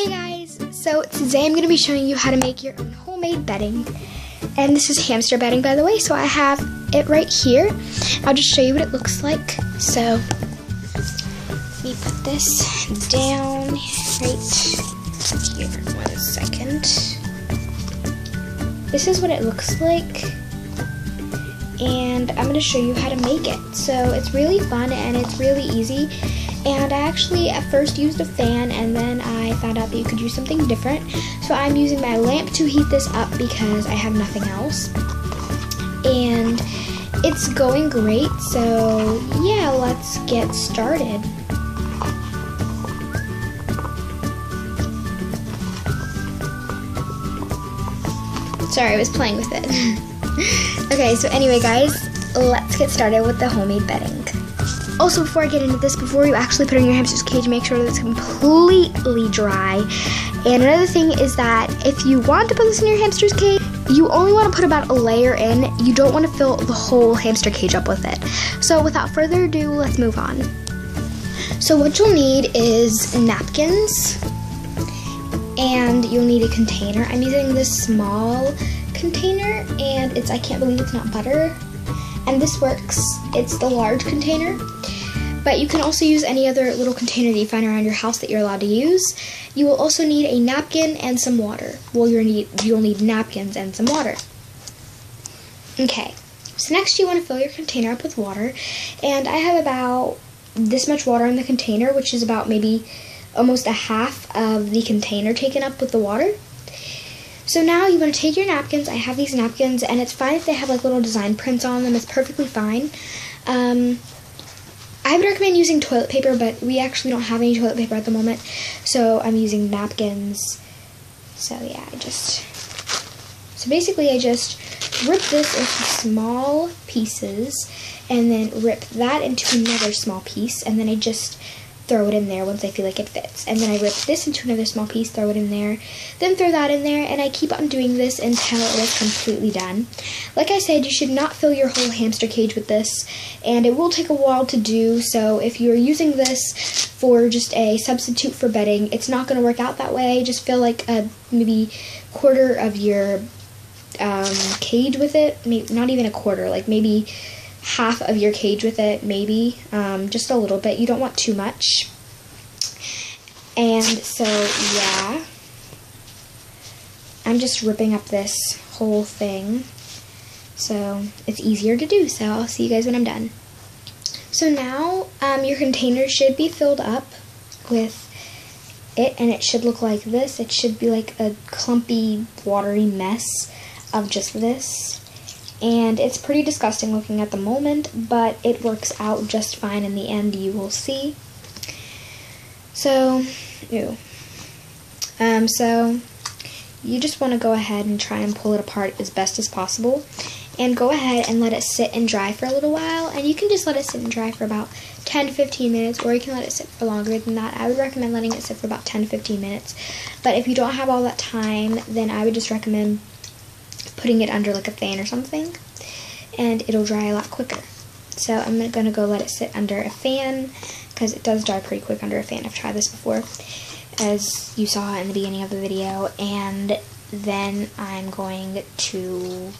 Hey guys, so today I'm going to be showing you how to make your own homemade bedding. And this is hamster bedding, by the way, so I have it right here. I'll just show you what it looks like. So let me put this down right here. 1 second. This is what it looks like, and I'm going to show you how to make it. So it's really fun and it's really easy. And I actually at first used a fan, and then I found out that you could use something different. So I'm using my lamp to heat this up because I have nothing else. And it's going great, so yeah, let's get started. Sorry, I was playing with it. Okay, so anyway guys, let's get started with the homemade bedding. Also, before I get into this, before you actually put it in your hamster's cage, make sure that it's completely dry. And another thing is that if you want to put this in your hamster's cage, you only want to put about a layer in. You don't want to fill the whole hamster cage up with it. So without further ado, let's move on. So what you'll need is napkins, and you'll need a container. I'm using this small container, and I can't believe it's not butter. And this works. It's the large container, but you can also use any other little container that you find around your house that you're allowed to use. You will also need a napkin and some water. Well, you'll need napkins and some water. Okay, so next you want to fill your container up with water, and I have about this much water in the container, which is about maybe almost a half of the container taken up with the water. So now you want to take your napkins. I have these napkins, and it's fine if they have like little design prints on them. It's perfectly fine. I would recommend using toilet paper, but we actually don't have any toilet paper at the moment, so I'm using napkins. So yeah, so basically I just rip this into small pieces, and then rip that into another small piece, and then I just throw it in there once I feel like it fits. And then I rip this into another small piece, throw it in there, then throw that in there, and I keep on doing this until it is completely done. Like I said, you should not fill your whole hamster cage with this, and it will take a while to do, so if you're using this for just a substitute for bedding, it's not going to work out that way. Just fill like maybe quarter of your cage with it, maybe not even a quarter, like maybe half of your cage with it, maybe, just a little bit. You don't want too much. And so yeah, I'm just ripping up this whole thing so it's easier to do. So I'll see you guys when I'm done. So now your container should be filled up with it, and it should look like this. It should be like a clumpy, watery mess of just this. And it's pretty disgusting looking at the moment, but it works out just fine in the end, you will see. So, so you just want to go ahead and try and pull it apart as best as possible. And go ahead and let it sit and dry for a little while. And you can just let it sit and dry for about 10 to 15 minutes, or you can let it sit for longer than that. I would recommend letting it sit for about 10 to 15 minutes. But if you don't have all that time, then I would just recommend putting it under like a fan or something, and it'll dry a lot quicker. So I'm going to go let it sit under a fan, because it does dry pretty quick under a fan. I've tried this before, as you saw in the beginning of the video, and then I'm going to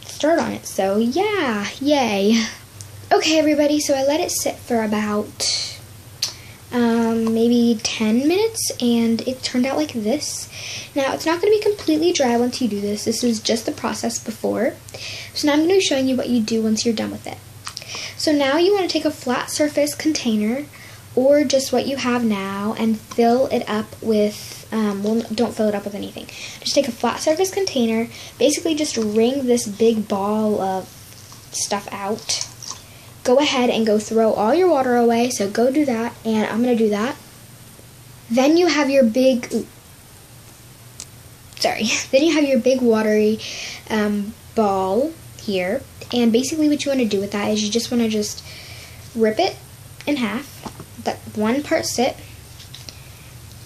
start on it. So yeah, yay. Okay everybody, so I let it sit for about maybe 10 minutes, and it turned out like this. Now, it's not going to be completely dry once you do this. This is just the process before. So now I'm going to be showing you what you do once you're done with it. So now you want to take a flat surface container, or just what you have now, and fill it up with, well, don't fill it up with anything. Just take a flat surface container, basically just wring this big ball of stuff out. Go ahead and go throw all your water away, so go do that, and I'm going to do that. Then you have your big, then you have your big watery ball here, and basically what you want to do with that is you just want to rip it in half, let one part sit,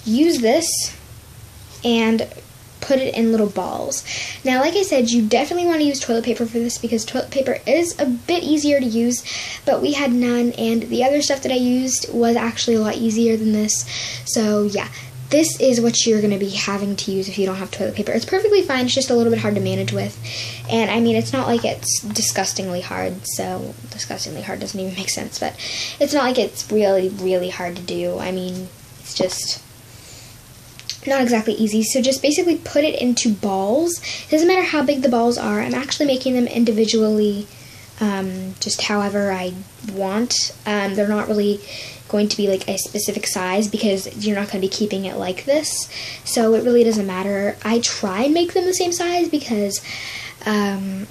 use this, and put it in little balls. Now, like I said, you definitely want to use toilet paper for this because toilet paper is a bit easier to use, but we had none, and the other stuff that I used was actually a lot easier than this. So yeah, this is what you're going to be having to use if you don't have toilet paper. It's perfectly fine, it's just a little bit hard to manage with. And I mean, it's not like it's disgustingly hard, so disgustingly hard doesn't even make sense, but it's not like it's really, really hard to do. I mean, it's just not exactly easy. So just basically put it into balls. It doesn't matter how big the balls are. I'm actually making them individually, just however I want. They're not really going to be like a specific size because you're not going to be keeping it like this, so it really doesn't matter. I try and make them the same size because I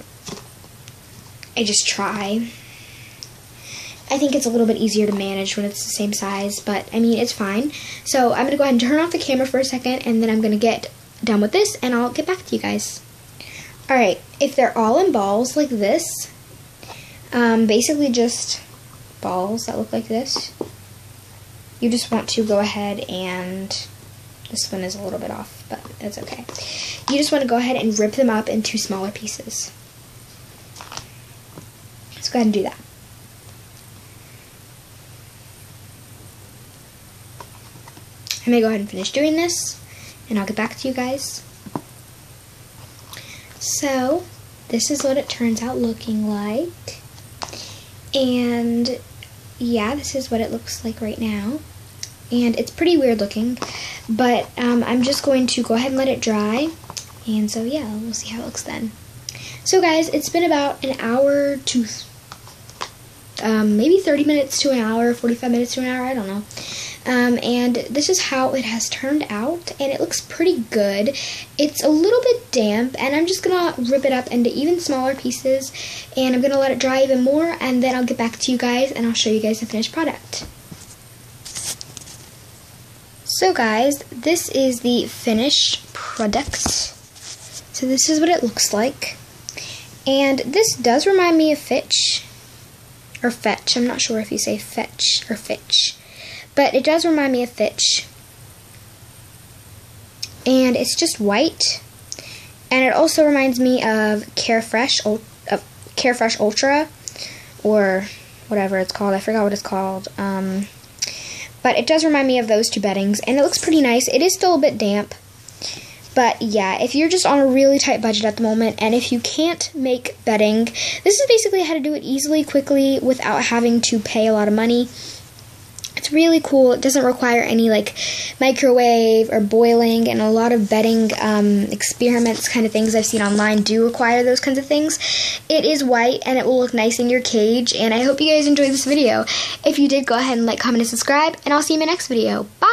just try. I think it's a little bit easier to manage when it's the same size, but I mean, it's fine. So I'm going to go ahead and turn off the camera for a second, and then I'm going to get done with this, and I'll get back to you guys. Alright, if they're all in balls like this, basically just balls that look like this, you just want to go ahead and, this one is a little bit off, but it's okay. You just want to go ahead and rip them up into smaller pieces. Let's go ahead and do that. I'm going to go ahead and finish doing this, and I'll get back to you guys. So, this is what it turns out looking like. And yeah, this is what it looks like right now. And it's pretty weird looking, but I'm just going to go ahead and let it dry. And so yeah, we'll see how it looks then. So guys, it's been about an hour to maybe 30 minutes to an hour, 45 minutes to an hour, I don't know. And this is how it has turned out, and it looks pretty good. It's a little bit damp, and I'm just gonna rip it up into even smaller pieces, and I'm gonna let it dry even more, and then I'll get back to you guys and I'll show you guys the finished product. So guys, this is the finished product. So this is what it looks like, and this does remind me of Fitch, or Fetch. I'm not sure if you say Fetch or Fitch, but it does remind me of Fitch. And it's just white. And it also reminds me of Carefresh Ultra, or whatever it's called. I forgot what it's called. But it does remind me of those two beddings, and it looks pretty nice. It is still a bit damp. But yeah, if you're just on a really tight budget at the moment, and if you can't make bedding, this is basically how to do it easily, quickly, without having to pay a lot of money. It's really cool. It doesn't require any like microwave or boiling, and a lot of bedding experiments kind of things I've seen online do require those kinds of things. It is white, and it will look nice in your cage, and I hope you guys enjoyed this video. If you did, go ahead and like, comment, and subscribe, and I'll see you in my next video. Bye!